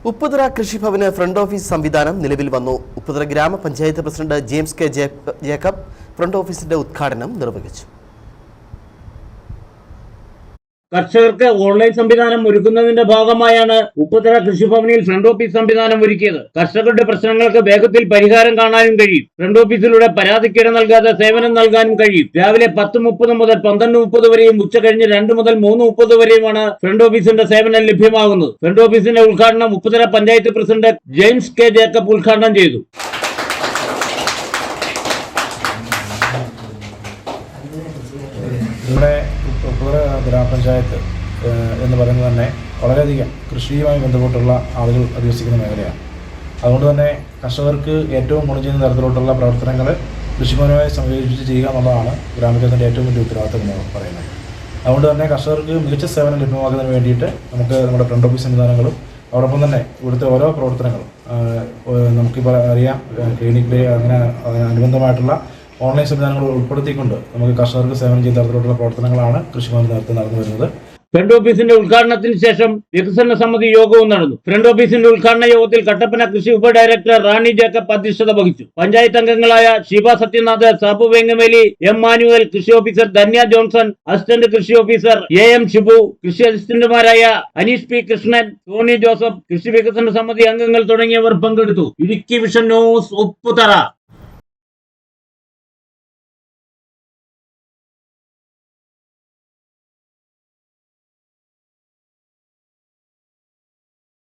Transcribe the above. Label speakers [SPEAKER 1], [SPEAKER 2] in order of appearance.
[SPEAKER 1] Upputhara കൃഷിഭവന് front office സംവിധാനം നിലവിൽ വന്നു. ഉപ്പുതറ ഗ്രാമപഞ്ചായത്ത് president James K Jacob front ഓഫീസിന്റെ ഉദ്ഘാടനം നിർവഹിച്ചു.
[SPEAKER 2] കർഷകർക്ക് ഓൺലൈൻ സംവിധാനം ഒരുക്കുന്നതിന്റെ ഭാഗമായാണ് ഉപ്പുതറ കൃഷിഭവനിൽ ഫ്രണ്ട് ഓഫീസ് സംവിധാനം ഒരുക്കിയത്. കർഷകരുടെ പ്രശ്നങ്ങൾക്ക് വേഗത്തിൽ പരിഹാരം കാണാനും കഴിയും. ഫ്രണ്ട് ഓഫീസിലൂടെ പരാതിക്കിട നൽകാതെ സേവനം നൽകാനും കഴിയും. രാവിലെ 10:30 മുതൽ 12:30 വരെയും ഉച്ചകഴിഞ്ഞ് 2 മുതൽ 3:30 വരെയുമാണ് ഫ്രണ്ട് ഓഫീസിന്റെ സേവനം ലഭ്യമാകുന്നത്. ഫ്രണ്ട് ഓഫീസിന്റെ ഉദ്ഘാടനം Upputhara panchayat president James K Jacob ഉദ്ഘാടനം ചെയ്തു.
[SPEAKER 3] ഉപ്പുതറ ഗ്രാമപഞ്ചായത്ത് എന്ന് പറയുന്നത് തന്നെ വളരെയധികം കൃഷിയുമായി ബന്ധപ്പെട്ടുള്ള ആളുകൾ അധിവസിക്കുന്ന മേഖലയാണ്. അതുകൊണ്ട് തന്നെ കർഷകർക്ക് ഏറ്റവും ഗുണം ചെയ്യുന്ന തരത്തിലോട്ടുള്ള പ്രവർത്തനങ്ങൾ കൃഷിഭവനുമായി സംയോജിപ്പിച്ച് ചെയ്യുക എന്നുള്ളതാണ് ഗ്രാമപഞ്ചായത്തിൻ്റെ ഏറ്റവും വലിയ ഉത്തരവാദിത്തം എന്ന് പറയുന്നത്. അതുകൊണ്ട് തന്നെ കർഷകർക്ക് മികച്ച സേവനം ലഭ്യമാക്കുന്നതിന് വേണ്ടിയിട്ട് നമുക്ക് നമ്മുടെ ഫ്രണ്ട് ഓഫീസ് സംവിധാനങ്ങളും അതോടൊപ്പം തന്നെ ഇവിടുത്തെ ഓരോ പ്രവർത്തനങ്ങളും നമുക്കിപ്പോൾ അറിയാം, ക്ലിനിക്കിലെ അങ്ങനെ അനുബന്ധമായിട്ടുള്ള ഓൺലൈൻ സംവിധാനങ്ങൾ ഉൾപ്പെടുത്തിക്കൊണ്ട് നമുക്ക് കർഷകർക്ക് സേവനം ചെയ്യുന്ന തരത്തിലുള്ള പ്രവർത്തനങ്ങളാണ് കൃഷിഭവൻ നേതൃത്വം നടന്നു വരുന്നത്.
[SPEAKER 2] ഫ്രണ്ട് ഓഫീസിന്റെ ഉദ്ഘാടനത്തിന് ശേഷം വികസന സമിതി യോഗവും നടന്നു. ഫ്രണ്ട് ഓഫീസിന്റെ ഉദ്ഘാടന യോഗത്തിൽ കട്ടപ്പന കൃഷി ഉപ ഡയറക്ടർ റാണി ജേക്കബ് അധ്യക്ഷത വഹിച്ചു. പഞ്ചായത്ത് അംഗങ്ങളായ ഷീബ സത്യനാഥ്, സാബു വെങ്ങമേലി, എം മാനുവൽ, കൃഷി ഓഫീസർ ധന്യ ജോൺസൺ, അസിസ്റ്റന്റ് കൃഷി ഓഫീസർ AM ഷിബു, കൃഷി അസിസ്റ്റന്റുമാരായ അനീഷ് P കൃഷ്ണൻ, ടോണി ജോസഫ്, കൃഷി വികസന സമിതി അംഗങ്ങൾ തുടങ്ങിയവർ പങ്കെടുത്തു. Idukki vision news, Upputhara.